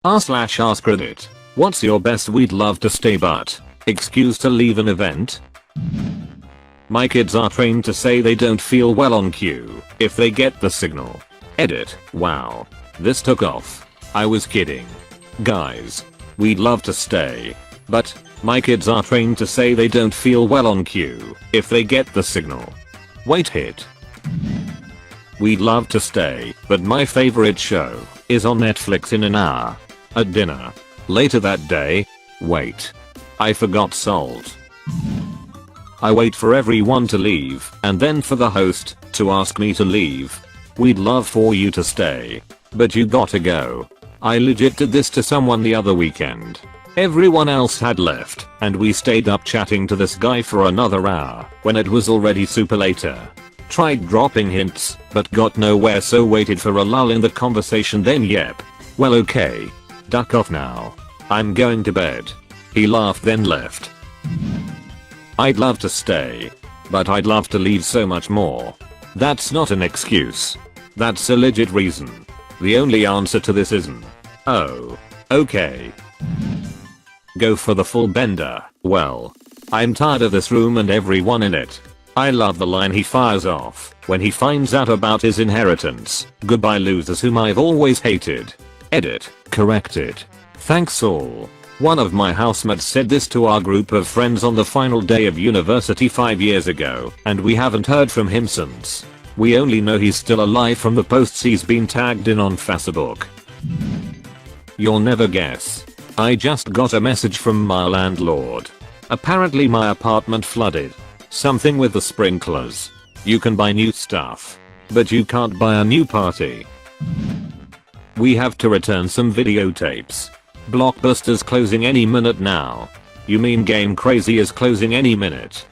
r/AskReddit. What's your best we'd love to stay but excuse to leave an event? My kids are trained to say they don't feel well on cue if they get the signal. Edit. Wow. This took off. I was kidding. Guys. We'd love to stay. But my kids are trained to say they don't feel well on cue if they get the signal. Wait hit. We'd love to stay, but my favorite show is on Netflix in an hour. At dinner. Later that day. Wait. I forgot salt. I wait for everyone to leave and then for the host to ask me to leave. We'd love for you to stay, but you gotta go. I legit did this to someone the other weekend. Everyone else had left and we stayed up chatting to this guy for another hour when it was already super later. Tried dropping hints but got nowhere, so waited for a lull in the conversation, then yep. Well okay. Duck off now. I'm going to bed. He laughed then left. I'd love to stay, but I'd love to leave so much more. That's not an excuse. That's a legit reason. The only answer to this isn't, oh, okay. Go for the full bender. Well, I'm tired of this room and everyone in it. I love the line he fires off when he finds out about his inheritance. Goodbye losers whom I've always hated. Edit. Corrected. Thanks all. One of my housemates said this to our group of friends on the final day of university 5 years ago, and we haven't heard from him since. We only know he's still alive from the posts he's been tagged in on Facebook. You'll never guess. I just got a message from my landlord. Apparently my apartment flooded. Something with the sprinklers. You can buy new stuff, but you can't buy a new party. We have to return some videotapes. Blockbuster's closing any minute now. You mean Game Crazy is closing any minute?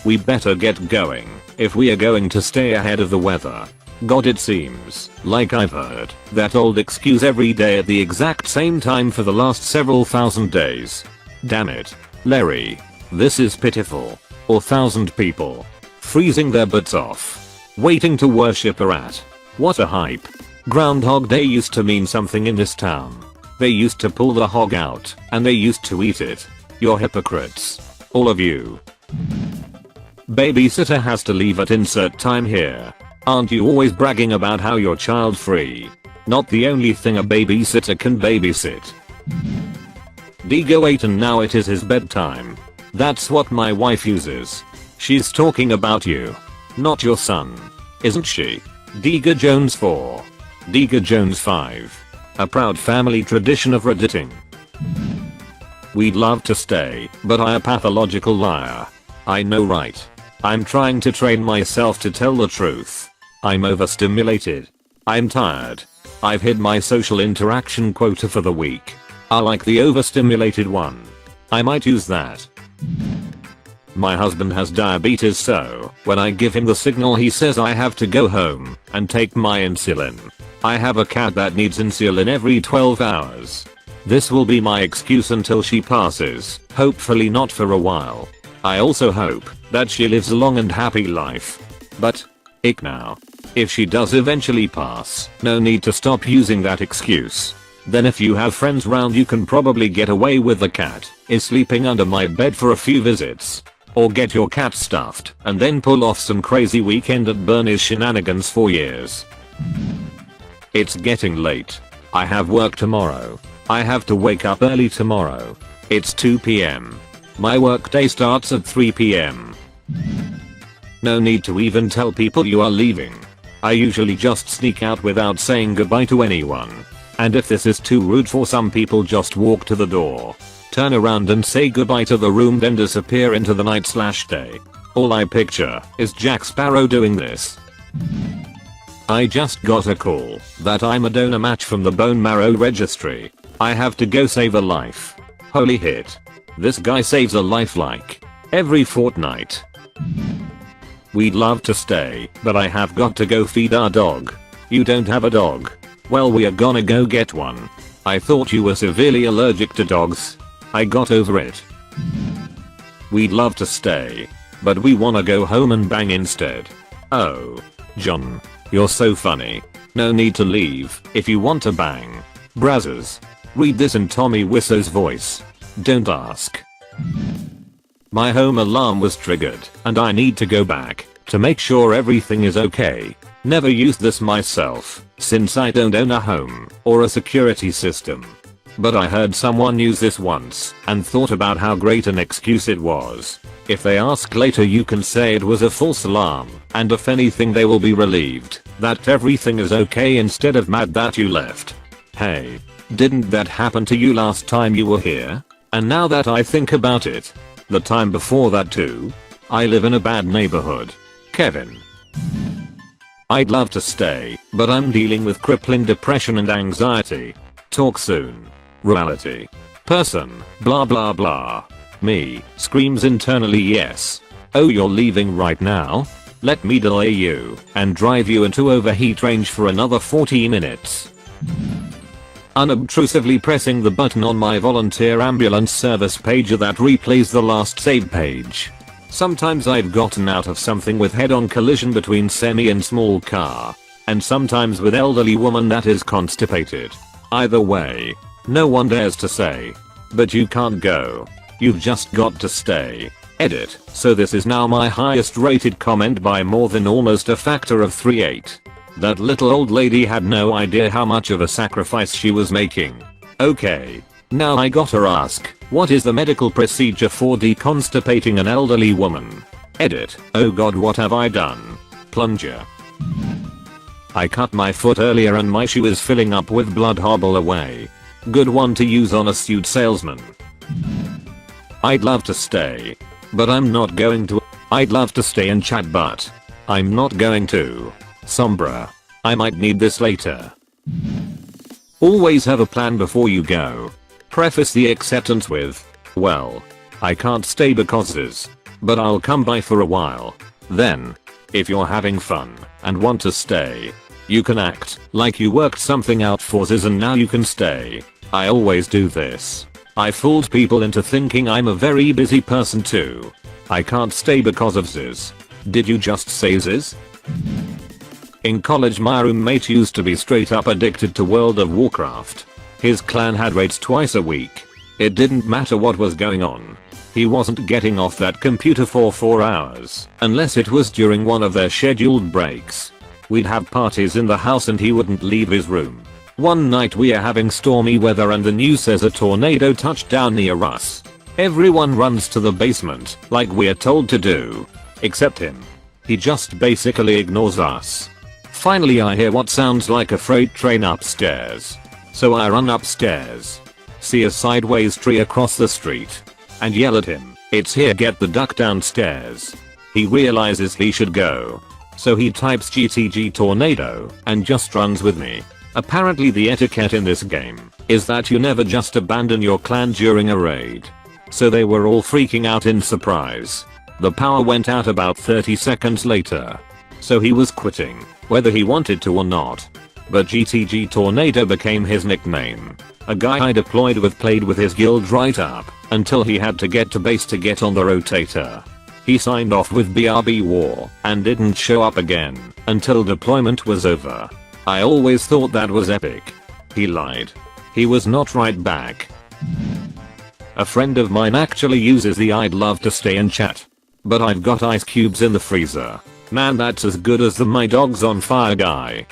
We better get going if we are going to stay ahead of the weather. God, it seems like I've heard that old excuse every day at the exact same time for the last several thousand days. Damn it. Larry. This is pitiful. Or 1,000 people freezing their butts off, waiting to worship a rat. What a hype. Groundhog Day used to mean something in this town. They used to pull the hog out and they used to eat it. You're hypocrites. All of you. Babysitter has to leave at insert time here. Aren't you always bragging about how you're child free? Not the only thing a babysitter can babysit. Digo ate and now it is his bedtime. That's what my wife uses. She's talking about you. Not your son. Isn't she? Diga Jones 4. Diga Jones 5. A proud family tradition of redditing. We'd love to stay, but I'm a pathological liar. I know, right? I'm trying to train myself to tell the truth. I'm overstimulated. I'm tired. I've hit my social interaction quota for the week. I like the overstimulated one. I might use that. My husband has diabetes, so when I give him the signal he says I have to go home and take my insulin. I have a cat that needs insulin every 12 hours. This will be my excuse until she passes, hopefully not for a while. I also hope that she lives a long and happy life. But, ick now. If she does eventually pass, no need to stop using that excuse. Then if you have friends round you can probably get away with the cat is sleeping under my bed for a few visits. Or get your cat stuffed and then pull off some crazy weekend at Bernie's shenanigans for years. It's getting late. I have work tomorrow. I have to wake up early tomorrow. It's 2 PM. My workday starts at 3 PM. No need to even tell people you are leaving. I usually just sneak out without saying goodbye to anyone. And if this is too rude for some people, just walk to the door, turn around and say goodbye to the room, then disappear into the night/day. All I picture is Jack Sparrow doing this. I just got a call that I'm a donor match from the bone marrow registry. I have to go save a life. Holy hit. This guy saves a life like every fortnight. We'd love to stay, but I have got to go feed our dog. You don't have a dog? Well, we are gonna go get one. I thought you were severely allergic to dogs. I got over it. We'd love to stay, but we wanna go home and bang instead. Oh, John. You're so funny. No need to leave if you want to bang. Brazzers. Read this in Tommy Wisso's voice. Don't ask. My home alarm was triggered and I need to go back to make sure everything is okay. Never used this myself since I don't own a home or a security system. But I heard someone use this once and thought about how great an excuse it was. If they ask later you can say it was a false alarm, and if anything they will be relieved that everything is okay instead of mad that you left. Hey, didn't that happen to you last time you were here? And now that I think about it, the time before that too? I live in a bad neighborhood. Kevin. I'd love to stay, but I'm dealing with crippling depression and anxiety. Talk soon. Reality. Person. Blah blah blah. Me. Screams internally yes. Oh, you're leaving right now? Let me delay you and drive you into overheat range for another 40 minutes. Unobtrusively pressing the button on my volunteer ambulance service pager that replays the last save page. Sometimes I've gotten out of something with head-on collision between semi and small car. And sometimes with elderly woman that is constipated. Either way, no one dares to say. But you can't go. You've just got to stay. Edit. So this is now my highest rated comment by more than almost a factor of 3.8. That little old lady had no idea how much of a sacrifice she was making. Okay. Now I gotta ask, what is the medical procedure for deconstipating an elderly woman? Edit. Oh god, what have I done? Plunger. I cut my foot earlier and my shoe is filling up with blood. Hobble away. Good one to use on a suit salesman. I'd love to stay, but I'm not going to. I'd love to stay and chat but I'm not going to. Sombra. I might need this later. Always have a plan before you go. Preface the acceptance with, well, I can't stay because this, but I'll come by for a while. Then, if you're having fun and want to stay, you can act like you worked something out for this and now you can stay. I always do this. I fooled people into thinking I'm a very busy person too. I can't stay because of this. Did you just say this? In college my roommate used to be straight up addicted to World of Warcraft. His clan had raids twice a week. It didn't matter what was going on. He wasn't getting off that computer for 4 hours, unless it was during one of their scheduled breaks. We'd have parties in the house and he wouldn't leave his room. One night we are having stormy weather and the news says a tornado touched down near us. Everyone runs to the basement, like we're told to do. Except him. He just basically ignores us. Finally I hear what sounds like a freight train upstairs. So I run upstairs. See a sideways tree across the street. And yell at him, "It's here, get the duck downstairs." He realizes he should go. So he types GTG tornado and just runs with me. Apparently the etiquette in this game is that you never just abandon your clan during a raid. So they were all freaking out in surprise. The power went out about 30 seconds later. So he was quitting, whether he wanted to or not. But GTG Tornado became his nickname. A guy I deployed with played with his guild right up until he had to get to base to get on the rotator. He signed off with BRB War and didn't show up again until deployment was over. I always thought that was epic. He lied. He was not right back. A friend of mine actually uses the "I'd love to stay and chat, but I've got ice cubes in the freezer." Man, that's as good as the "my dog's on fire" guy.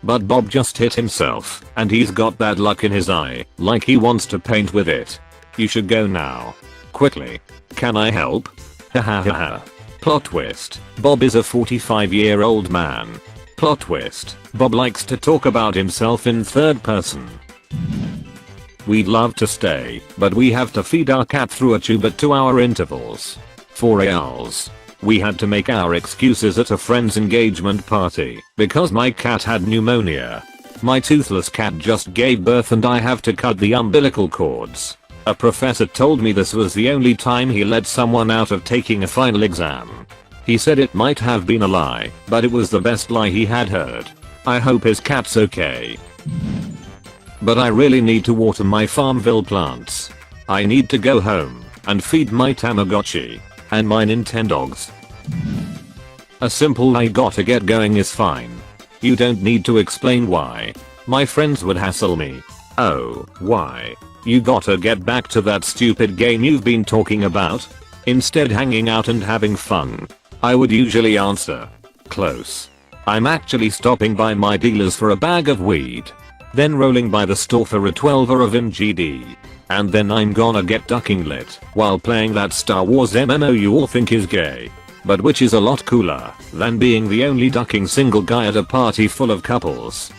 But Bob just hit himself and he's got that luck in his eye, like he wants to paint with it. You should go now. Quickly. Can I help? Hahaha. Plot twist. Bob is a 45-year-old man. Plot twist. Bob likes to talk about himself in third person. We'd love to stay, but we have to feed our cat through a tube at 2-hour intervals. 4 hours. We had to make our excuses at a friend's engagement party because my cat had pneumonia. My toothless cat just gave birth and I have to cut the umbilical cords. A professor told me this was the only time he let someone out of taking a final exam. He said it might have been a lie, but it was the best lie he had heard. I hope his cat's okay. But I really need to water my Farmville plants. I need to go home and feed my Tamagotchi and my Nintendogs. A simple "I gotta get going" is fine. You don't need to explain why. My friends would hassle me. Oh, why? You gotta get back to that stupid game you've been talking about? Instead hanging out and having fun. I would usually answer, close. I'm actually stopping by my dealer's for a bag of weed. Then rolling by the store for a 12er of MGD. And then I'm gonna get ducking lit while playing that Star Wars MMO you all think is gay. But which is a lot cooler than being the only ducking single guy at a party full of couples.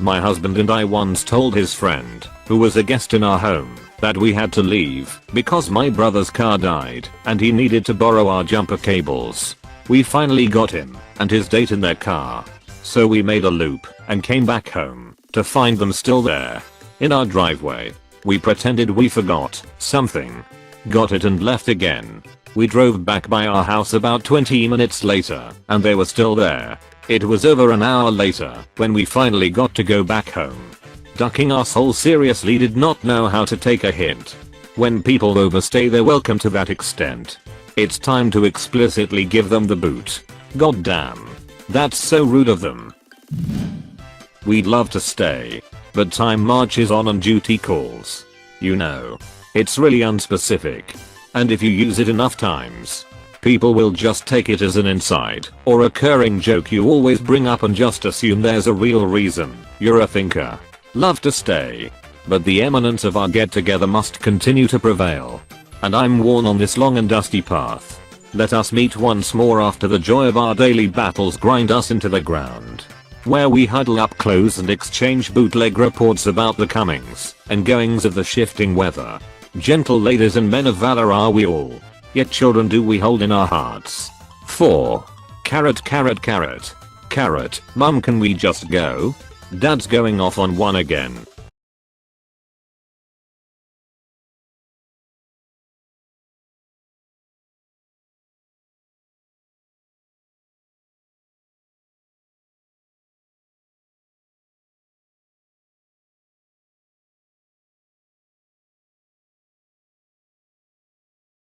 My husband and I once told his friend, who was a guest in our home, that we had to leave because my brother's car died and he needed to borrow our jumper cables. We finally got him and his date in their car. So we made a loop and came back home to find them still there. In our driveway. We pretended we forgot something. Got it and left again. We drove back by our house about 20 minutes later and they were still there. It was over an hour later when we finally got to go back home. Ducking asshole seriously did not know how to take a hint. When people overstay their welcome to that extent, it's time to explicitly give them the boot. God damn. That's so rude of them. We'd love to stay, but time marches on duty calls. You know. It's really unspecific. And if you use it enough times, people will just take it as an inside or recurring joke you always bring up and just assume there's a real reason. You're a thinker. Love to stay. But the eminence of our get together must continue to prevail. And I'm worn on this long and dusty path. Let us meet once more after the joy of our daily battles grind us into the ground. Where we huddle up close and exchange bootleg reports about the comings and goings of the shifting weather. Gentle ladies and men of valor are we all. Yet children do we hold in our hearts. 4. Carrot carrot carrot. Carrot, mum can we just go? Dad's going off on one again.